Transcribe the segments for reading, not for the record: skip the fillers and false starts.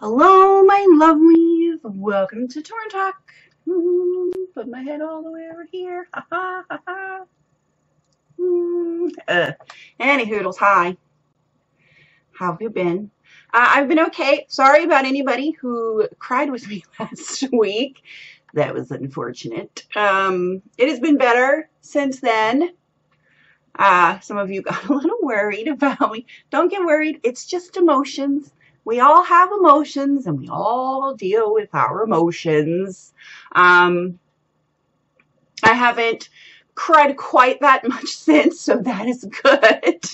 Hello, my lovelies. Welcome to Torrin Talk. Put my head all the way over here. Ha ha ha ha. Any hoodles, hi. How have you been? I've been okay. Sorry about anybody who cried with me last week. That was unfortunate. It has been better since then. Some of you got a little worried about me. Don't get worried. It's just emotions. We all have emotions and we all deal with our emotions. I haven't cried quite that much since, so that is good.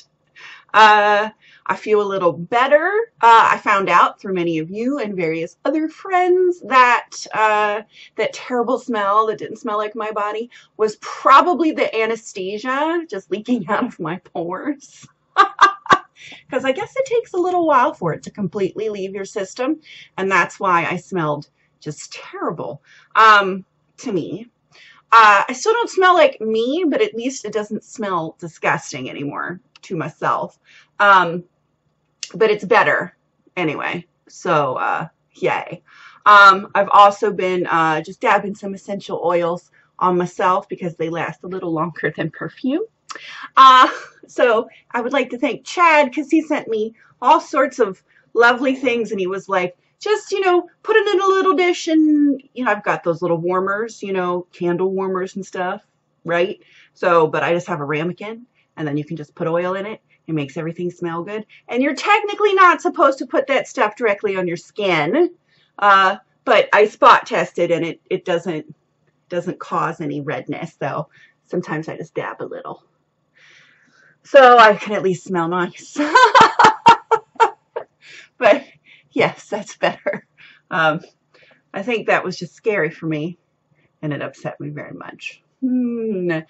I feel a little better. I found out through many of you and various other friends that that terrible smell that didn't smell like my body was probably the anesthesia just leaking out of my pores. Because I guess it takes a little while for it to completely leave your system, and that's why I smelled just terrible to me. I still don't smell like me, but at least it doesn't smell disgusting anymore to myself. But it's better anyway, so yay. I've also been just dabbing some essential oils on myself because they last a little longer than perfume. So I would like to thank Chad because he sent me all sorts of lovely things, and he was like, just, put it in a little dish, and, I've got those little warmers, candle warmers and stuff, right? So, but I just have a ramekin, and then you can just put oil in it. It makes everything smell good. And you're technically not supposed to put that stuff directly on your skin, but I spot tested, and it doesn't cause any redness, so sometimes I just dab a little. So I can at least smell nice. But yes, that's better. I think that was just scary for me, and it upset me very much. The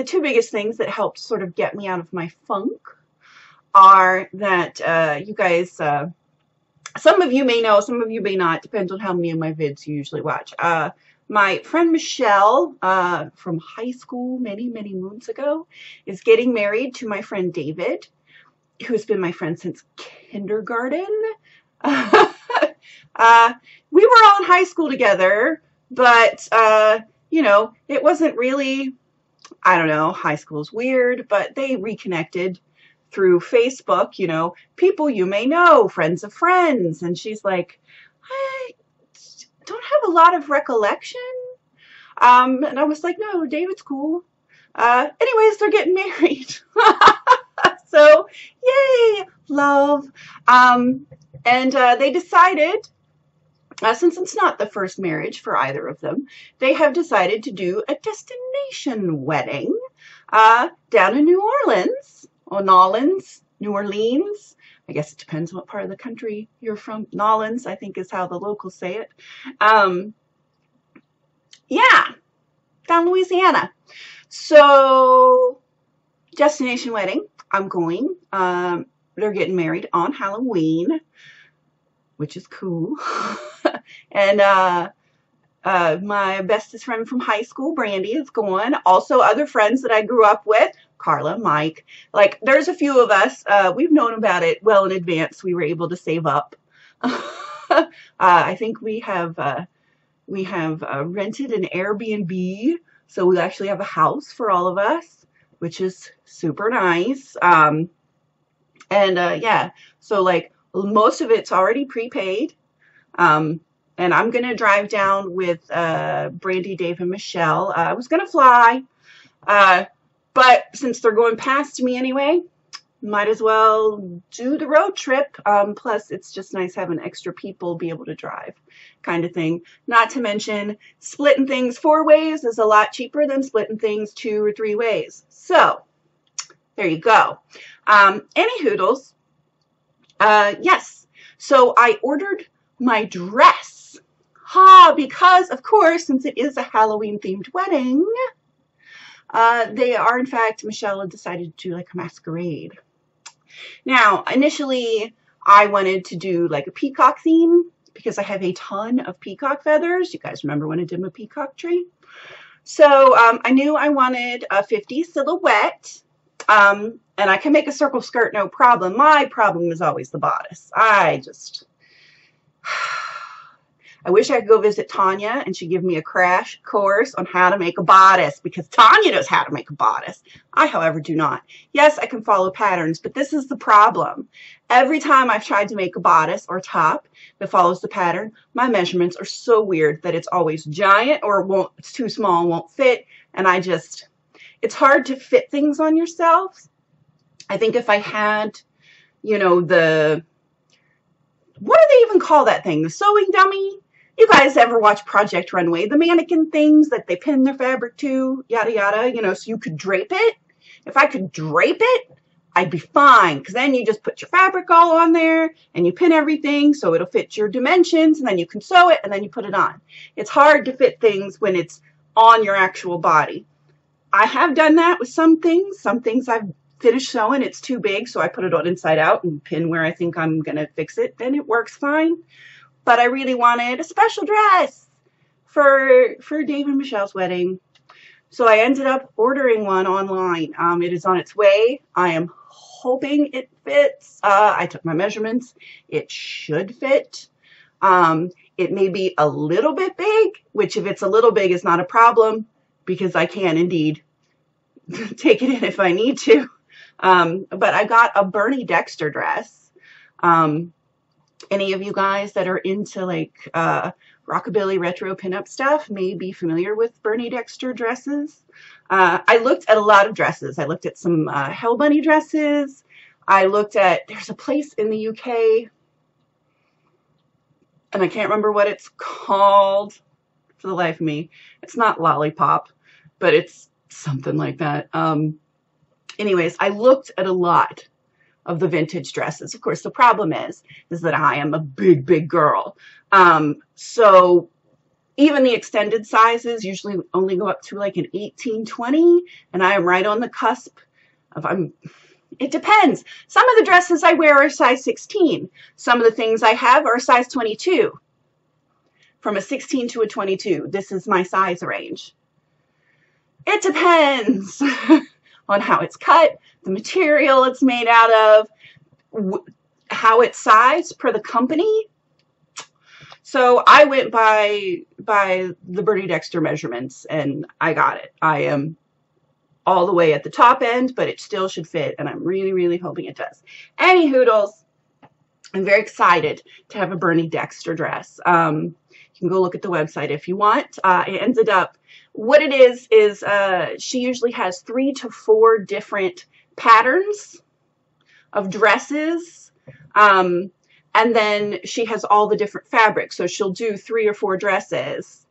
two biggest things that helped sort of get me out of my funk are that you guys, some of you may know, some of you may not, depends on how many of my vids you usually watch. My friend Michelle from high school many, many moons ago is getting married to my friend David, who's been my friend since kindergarten. We were all in high school together, but, it wasn't really, I don't know, high school's weird, but they reconnected through Facebook, people you may know, friends of friends. And she's like, I don't have a lot of recollection. And I was like, no, David's cool. Anyways, they're getting married. So, yay, love. And they decided, since it's not the first marriage for either of them, they have decided to do a destination wedding down in New Orleans, or New Orleans. I guess it depends on what part of the country you're from. Nolans, I think, is how the locals say it. Yeah, down Louisiana. So, destination wedding. I'm going. They're getting married on Halloween, which is cool. And my bestest friend from high school, Brandy, is going. Also, other friends that I grew up with, Carla, Mike. Like, there's a few of us. We've known about it well in advance. We were able to save up. I think we have rented an Airbnb, so we actually have a house for all of us, which is super nice. Yeah, so like most of it's already prepaid. And I'm going to drive down with Brandy, Dave, and Michelle. I was going to fly, but since they're going past me anyway, might as well do the road trip. Plus, it's just nice having extra people be able to drive kind of thing. Not to mention, splitting things 4 ways is a lot cheaper than splitting things 2 or 3 ways. So, there you go. Any hoodles. Yes. So, I ordered my dress. Because, of course, since it is a Halloween-themed wedding, they are, in fact, Michelle had decided to do like a masquerade. Now, initially, I wanted to do like a peacock theme because I have a ton of peacock feathers. You guys remember when I did my peacock tree? So I knew I wanted a 50 silhouette. And I can make a circle skirt, no problem. My problem is always the bodice. I wish I could go visit Tanya and she'd give me a crash course on how to make a bodice, because Tanya knows how to make a bodice. I, however, do not. Yes, I can follow patterns, but this is the problem. Every time I've tried to make a bodice or top that follows the pattern, my measurements are so weird that it's always giant or it's too small and won't fit. And it's hard to fit things on yourself. I think if I had, you know, what do they even call that thing? The sewing dummy? You guys ever watch Project Runway? The mannequin things that they pin their fabric to, yada, yada, you know, so you could drape it. If I could drape it, I'd be fine, because then you just put your fabric all on there and you pin everything so it'll fit your dimensions, and then you can sew it and then you put it on. It's hard to fit things when it's on your actual body. I have done that with some things. Some things I've finished sewing, it's too big, so I put it on inside out and pin where I think I'm going to fix it, and it works fine. But I really wanted a special dress for Dave and Michelle's wedding. So I ended up ordering one online. It is on its way. I am hoping it fits. I took my measurements. It should fit. It may be a little bit big, which if it's a little big is not a problem, because I can indeed take it in if I need to. But I got a Bernie Dexter dress. Any of you guys that are into like rockabilly retro pinup stuff may be familiar with Bernie Dexter dresses. I looked at a lot of dresses. I looked at some Hell Bunny dresses. There's a place in the UK, and I can't remember what it's called for the life of me. It's not Lollipop, but it's something like that. Anyways, I looked at a lot of the vintage dresses. Of course, the problem is that I am a big, big girl. So even the extended sizes usually only go up to like an 18, 20, and I am right on the cusp of it depends. Some of the dresses I wear are size 16. Some of the things I have are size 22. From a 16 to a 22. This is my size range. It depends on how it's cut, the material it's made out of, how it's sized per the company. So I went by the Bernie Dexter measurements, and I got it. I am all the way at the top end, but it still should fit, and I'm really, really hoping it does. Any hoodles, I'm very excited to have a Bernie Dexter dress. You can go look at the website if you want. It ended up, what it is she usually has 3 to 4 different patterns of dresses. And then she has all the different fabrics. So she'll do 3 or 4 dresses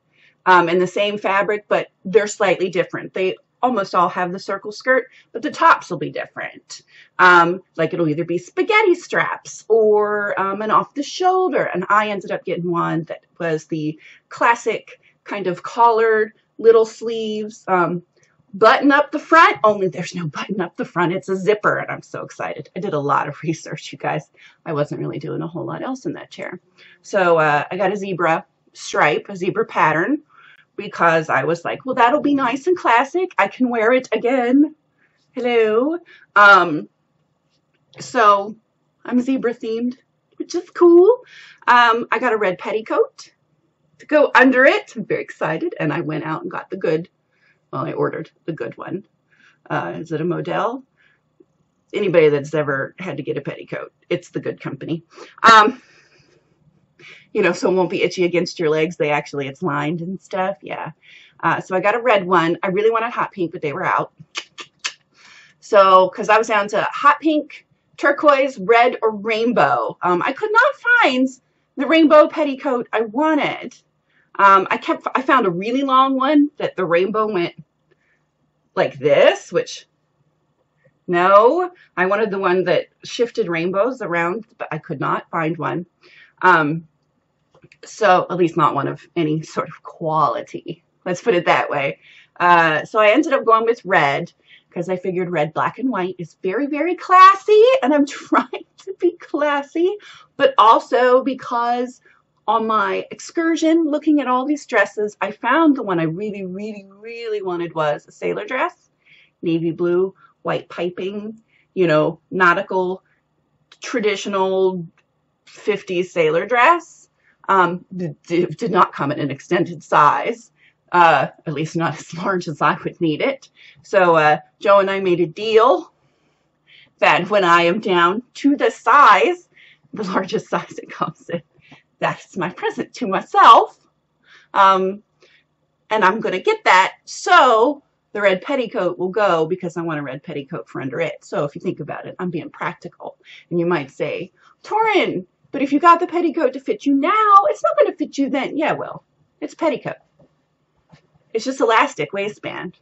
in the same fabric, but they're slightly different. They almost all have the circle skirt, but the tops will be different. Like it'll either be spaghetti straps or an off the shoulder. And I ended up getting one that was the classic kind of collared little sleeves, button up the front, only there's no button up the front. It's a zipper, and I'm so excited. I did a lot of research, you guys. I wasn't really doing a whole lot else in that chair. So I got a zebra stripe, a zebra pattern, because I was like, well, that'll be nice and classic. I can wear it again. Hello. So I'm zebra themed, which is cool. I got a red petticoat to go under it. I'm very excited. And I went out and got the good, well, I ordered the good one. Is it a model? Anybody that's ever had to get a petticoat, it's the good company. You know, so it won't be itchy against your legs. It's lined and stuff. Yeah. So I got a red one. I really wanted hot pink, but they were out. So, because I was down to hot pink, turquoise, red, or rainbow. I could not find the rainbow petticoat I wanted. I found a really long one that the rainbow went like this, which, no, I wanted the one that shifted rainbows around, but I could not find one. So at least not one of any sort of quality. Let's put it that way. So I ended up going with red because I figured red, black, and white is very, very classy. And I'm trying to be classy, but also because on my excursion, looking at all these dresses, I found the one I really, really, really wanted was a sailor dress, navy blue white piping, you know, nautical, traditional 50s sailor dress. Did not come in an extended size, at least not as large as I would need it. So Joe and I made a deal that when I am down to the size, the largest size it comes in, that's my present to myself. And I'm going to get that. So the red petticoat will go because I want a red petticoat for under it. So if you think about it, I'm being practical. And you might say, Torrin, but if you got the petticoat to fit you now, it's not going to fit you then. Yeah, well, it's petticoat. It's just elastic waistband.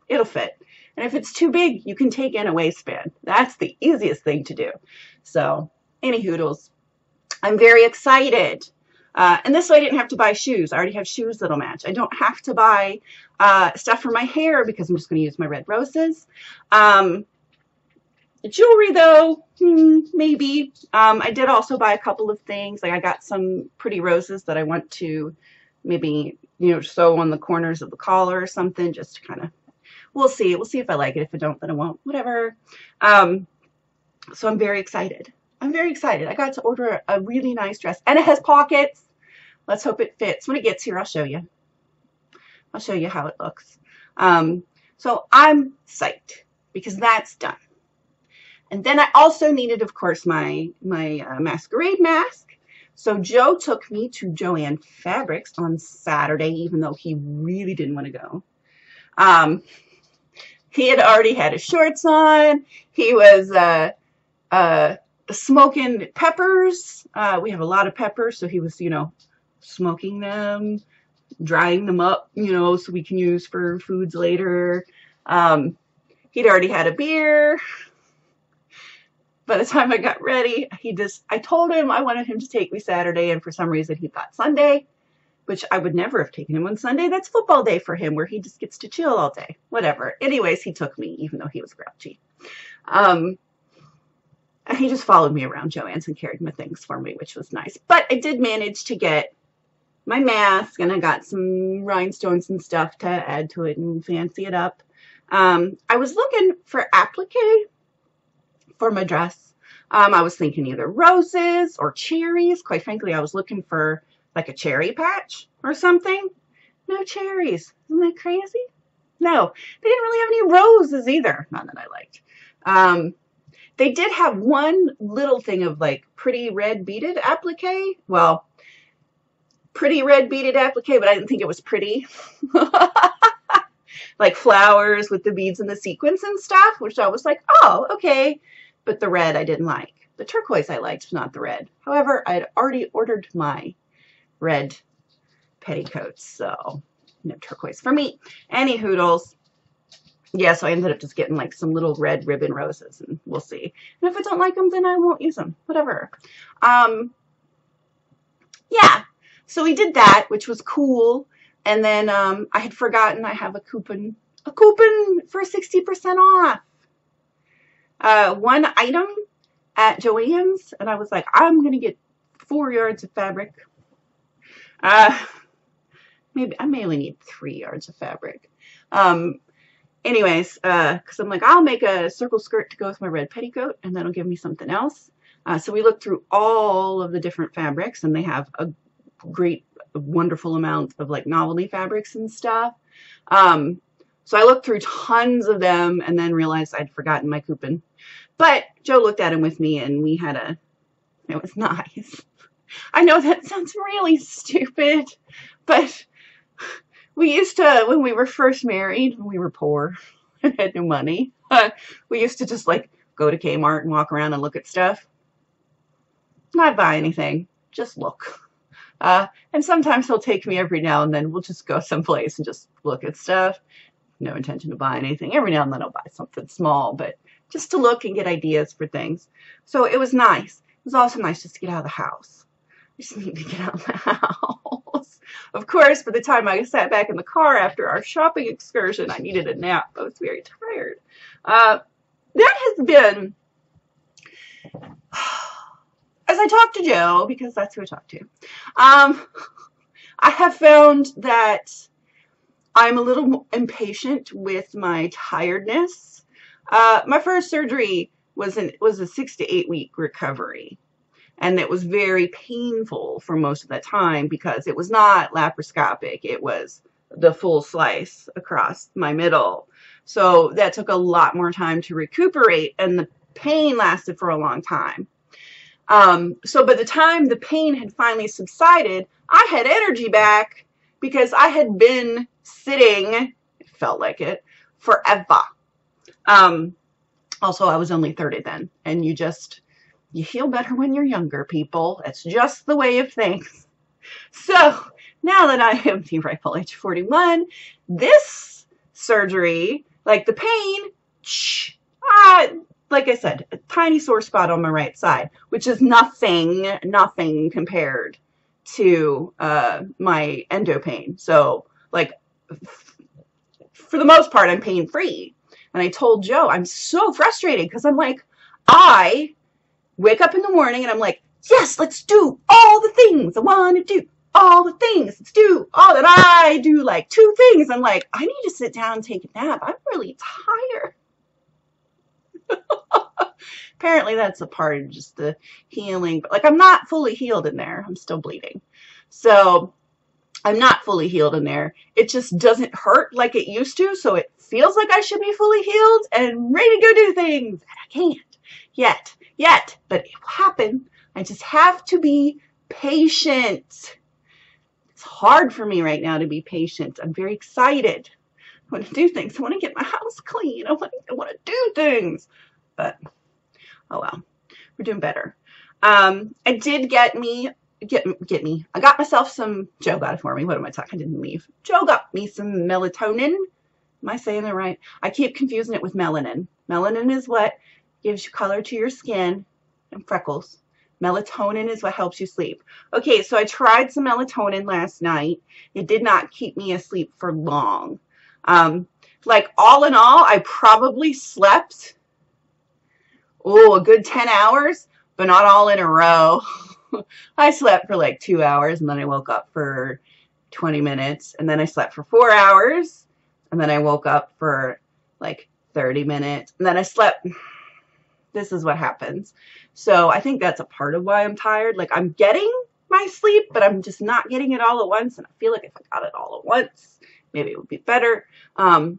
It'll fit. And if it's too big, you can take in a waistband. That's the easiest thing to do. So, any hoodles. I'm very excited. And this way I didn't have to buy shoes. I already have shoes that'll match. I don't have to buy stuff for my hair because I'm just going to use my red roses. Jewelry, though, maybe. I did also buy a couple of things. Like I got some pretty roses that I want to maybe, you know, sew on the corners of the collar or something, just to kind of, we'll see. We'll see if I like it. If I don't, then I won't. Whatever. So I'm very excited. I'm very excited. I got to order a really nice dress, and it has pockets. Let's hope it fits. When it gets here, I'll show you. I'll show you how it looks. So I'm psyched because that's done. And then I also needed, of course, my masquerade mask. So Joe took me to Joann Fabrics on Saturday, even though he really didn't want to go. He had already had his shorts on. He was smoking peppers. We have a lot of peppers, so he was, you know, smoking them, drying them up, you know, so we can use for foods later. He'd already had a beer. By the time I got ready, I told him I wanted him to take me Saturday, and for some reason he thought Sunday, which I would never have taken him on Sunday. That's football day for him, where he just gets to chill all day. Whatever. Anyways, he took me, even though he was grouchy. And he just followed me around Joann's and carried my things for me, which was nice. But I did manage to get my mask, and I got some rhinestones and stuff to add to it and fancy it up. I was looking for applique for my dress. I was thinking either roses or cherries. Quite frankly, I was looking for like a cherry patch or something. No cherries. Isn't that crazy? No, they didn't really have any roses either. None that I liked. They did have one little thing of like pretty red beaded applique. Well, pretty red beaded applique, but I didn't think it was pretty. Like flowers with the beads and the sequins and stuff, which I was like, oh, okay. But the red I didn't like. The turquoise I liked, not the red. However, I had already ordered my red petticoats, so no turquoise for me. Any hoodles. Yeah, so I ended up just getting like some little red ribbon roses, and we'll see. And if I don't like them, then I won't use them. Whatever. Yeah, so we did that, which was cool. And then I had forgotten I have a coupon for 60% off. One item at Joann's, and I was like, I'm going to get 4 yards of fabric. Maybe I may only need 3 yards of fabric. Anyways, because I'm like, I'll make a circle skirt to go with my red petticoat, and that'll give me something else. So we looked through all of the different fabrics, and they have a great, wonderful amount of like novelty fabrics and stuff. So I looked through tons of them and then realized I'd forgotten my coupon. But Joe looked at them with me, and we had it was nice. I know that sounds really stupid, but we used to, when we were first married, when we were poor and had no money, we used to just like go to Kmart and walk around and look at stuff. Not buy anything, just look. And sometimes he'll take me every now and then. We'll just go someplace and just look at stuff. No intention to buy anything. Every now and then I'll buy something small, but just to look and get ideas for things. So it was nice. It was also nice just to get out of the house. I just need to get out of the house. Of course, by the time I sat back in the car after our shopping excursion, I needed a nap. I was very tired. That has been, as I talked to Joe, because that's who I talked to, I have found that I'm a little impatient with my tiredness. My first surgery was a 6 to 8 week recovery. And it was very painful for most of the time because it was not laparoscopic. It was the full slice across my middle. So that took a lot more time to recuperate, and the pain lasted for a long time. So by the time the pain had finally subsided, I had energy back because I had been sitting, it felt like it, forever. Also, I was only 30 then, and you heal better when you're younger, people. It's just the way of things. So now that I am the rightful age of 41, this surgery, like the pain, like I said, a tiny sore spot on my right side, which is nothing compared to my endo pain. So, like, for the most part, I'm pain-free. And I told Joe, I'm so frustrated because I'm like, I wake up in the morning and I'm like, yes, let's do all the things I want to do. All the things. Let's do all that I do, like 2 things. I'm like, I need to sit down and take a nap. I'm really tired. Apparently that's a part of just the healing. But like, I'm not fully healed in there. I'm still bleeding. So I'm not fully healed in there. It just doesn't hurt like it used to. So it feels like I should be fully healed and ready to go do things. And I can't yet. But it will happen. I just have to be patient. It's hard for me right now to be patient. I'm very excited. I want to do things. I want to get my house clean. I want to do things. But, oh well. We're doing better. I did get me. I got myself some, Joe got it for me. What am I talking? I didn't leave. Joe got me some melatonin. Am I saying that right? I keep confusing it with melanin. Melanin is what gives you color to your skin and freckles. Melatonin is what helps you sleep. Okay, so I tried some melatonin last night. It did not keep me asleep for long. Like all in all, I probably slept, a good 10 hours, but not all in a row. I slept for like 2 hours, and then I woke up for 20 minutes, and then I slept for 4 hours, and then I woke up for like 30 minutes, and then I slept. This is what happens. So I think that's a part of why I'm tired. Like, I'm getting my sleep, but I'm just not getting it all at once, and I feel like if I got it all at once, maybe it would be better. I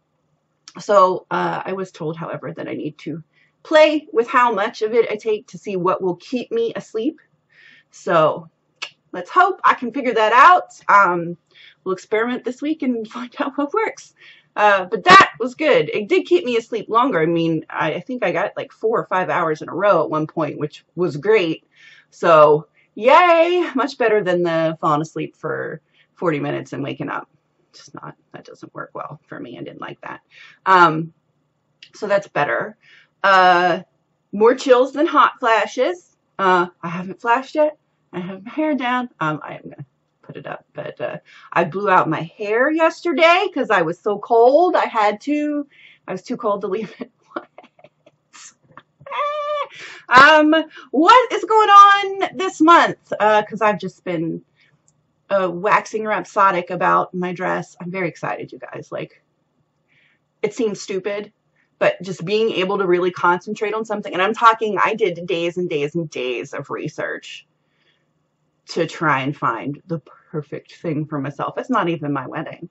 was told, however, that I need to play with how much of it I take to see what will keep me asleep. So let's hope I can figure that out. We'll experiment this week and find out what works. But that was good. It did keep me asleep longer. I mean, I think I got like 4 or 5 hours in a row at one point, which was great. So yay, much better than the falling asleep for 40 minutes and waking up. Just not, that doesn't work well for me. I didn't like that. So that's better. More chills than hot flashes. I haven't flashed yet. I have my hair down. I am going to put it up, but I blew out my hair yesterday because I was so cold. I was too cold to leave it wet. What is going on this month? Because I've just been waxing rhapsodic about my dress. I'm very excited, you guys. Like, it seems stupid, but just being able to really concentrate on something. And I'm talking, I did days and days and days of research to try and find the perfect thing for myself. It's not even my wedding.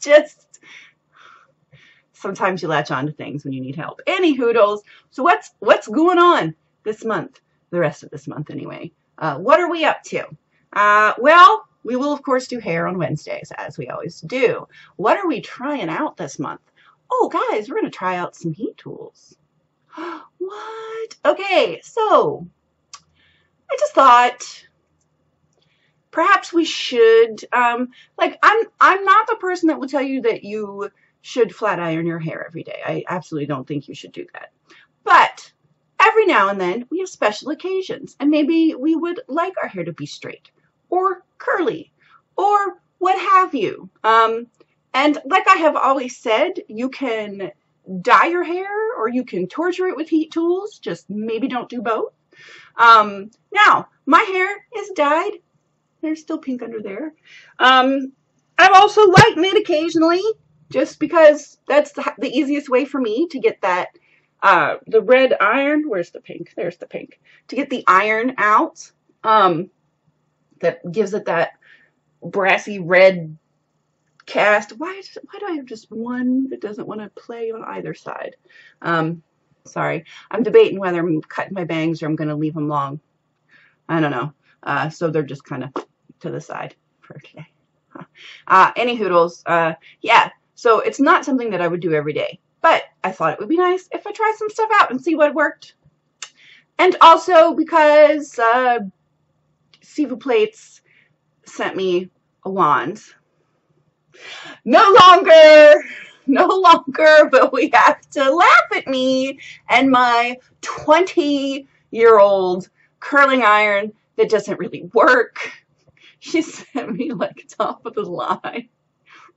Just sometimes you latch on to things when you need help. Any hoodles. So what's going on this month? The rest of this month anyway. What are we up to? Well, we will of course do hair on Wednesdays as we always do. What are we trying out this month? Oh guys, we're going to try out some heat tools. What? Okay, so I just thought perhaps we should, like, I'm not the person that will tell you that you should flat iron your hair every day. I absolutely don't think you should do that. But every now and then we have special occasions, and maybe we would like our hair to be straight or curly or what have you. And like I have always said, you can dye your hair or you can torture it with heat tools. Just maybe don't do both. Now, my hair is dyed. There's still pink under there. I've also lightened it occasionally. just because that's the easiest way for me to get that, the red iron. Where's the pink? There's the pink. To get the iron out, that gives it that brassy red cast. Why do I have just one that doesn't want to play on either side? Sorry. I'm debating whether I'm cutting my bangs or I'm going to leave them long. I don't know. So they're just kind of to the side for today. Any hoodles. Yeah. So it's not something that I would do every day, but I thought it would be nice if I try some stuff out and see what worked. And also because Sifu Plates sent me a wand. No longer, but we have to laugh at me and my 20-year-old curling iron that doesn't really work. She sent me like top of the line,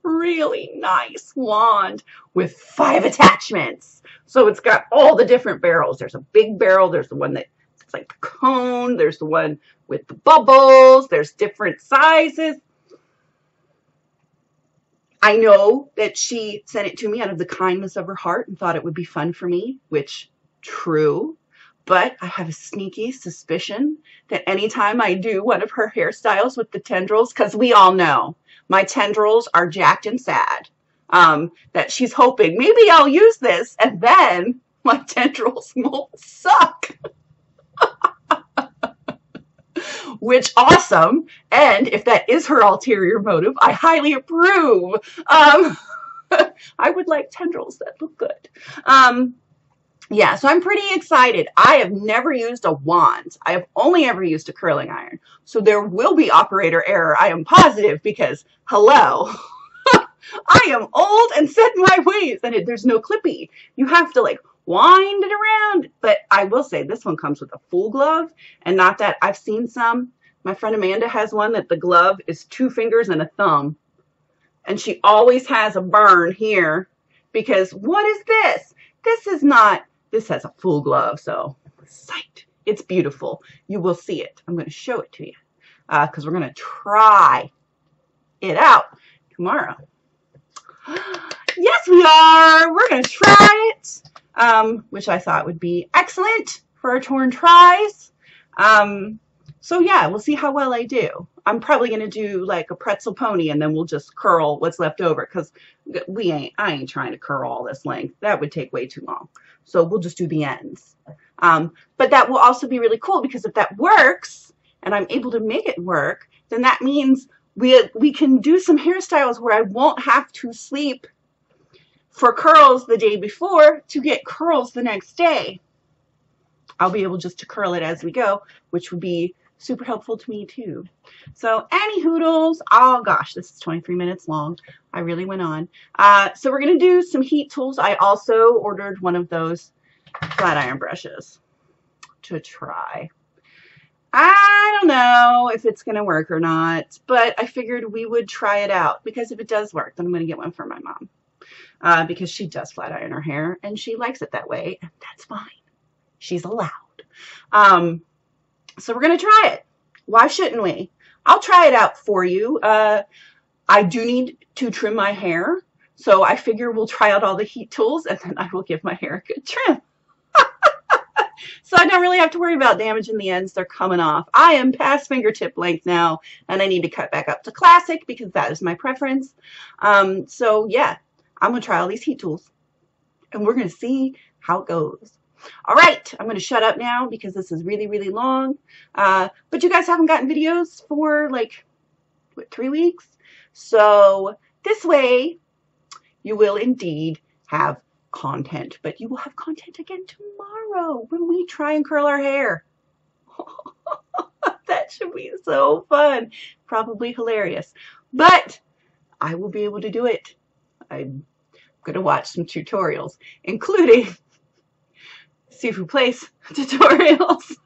really nice wand with 5 attachments. So it's got all the different barrels. There's a big barrel. There's the one that's like the cone. There's the one with the bubbles. There's different sizes. I know that she sent it to me out of the kindness of her heart and thought it would be fun for me, which, true. But I have a sneaky suspicion that anytime I do one of her hairstyles with the tendrils, because we all know my tendrils are jacked and sad, that she's hoping maybe I'll use this and then my tendrils won't suck. Which, awesome. And if that is her ulterior motive, I highly approve. I would like tendrils that look good. Yeah, so I'm pretty excited. I have never used a wand. I have only ever used a curling iron. So there will be operator error, I am positive, because, hello, I am old and set in my ways, and there's no clippy. You have to, like, wind it around. But I will say this one comes with a full glove, and not that I've seen some. My friend Amanda has one that the glove is 2 fingers and a thumb, and she always has a burn here because what is this? This has a full glove, so sight. It's beautiful. You will see it. I'm going to show it to you because we're going to try it out tomorrow. Yes, we are. We're going to try it, which I thought would be excellent for our Torrin tries. So yeah, we'll see how well I do. I'm probably going to do like a pretzel pony and then we'll just curl what's left over because I ain't trying to curl all this length. That would take way too long. So we'll just do the ends. But that will also be really cool because if that works and I'm able to make it work, then that means we can do some hairstyles where I won't have to sleep for curls the day before to get curls the next day. I'll be able just to curl it as we go, which would be super helpful to me too. So any hoodles, oh gosh, this is 23 minutes long. I really went on. So we're going to do some heat tools. I also ordered one of those flat iron brushes to try. I don't know if it's going to work or not, but I figured we would try it out because if it does work, then I'm going to get one for my mom because she does flat iron her hair and she likes it that way, and that's fine. She's allowed. So we're going to try it. Why shouldn't we? I'll try it out for you. I do need to trim my hair, so I figure we'll try out all the heat tools and then I will give my hair a good trim. So I don't really have to worry about damaging the ends. They're coming off. I am past fingertip length now, and I need to cut back up to classic because that is my preference. So yeah, I'm going to try all these heat tools, and we're going to see how it goes. All right, I'm going to shut up now because this is really, really long. But you guys haven't gotten videos for like, what, 3 weeks? So this way, you will indeed have content, but you will have content again tomorrow when we try and curl our hair. That should be so fun. Probably hilarious, but I will be able to do it. I'm going to watch some tutorials, including Sifu Place tutorials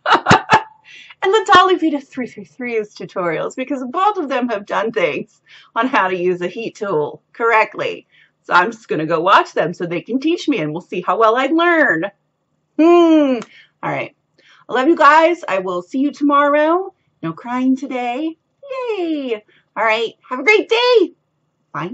and the Dolly Vita 333's tutorials because both of them have done things on how to use a heat tool correctly. So I'm just going to go watch them so they can teach me and we'll see how well I learn. All right. I love you guys. I will see you tomorrow. No crying today. Yay. All right. Have a great day. Bye.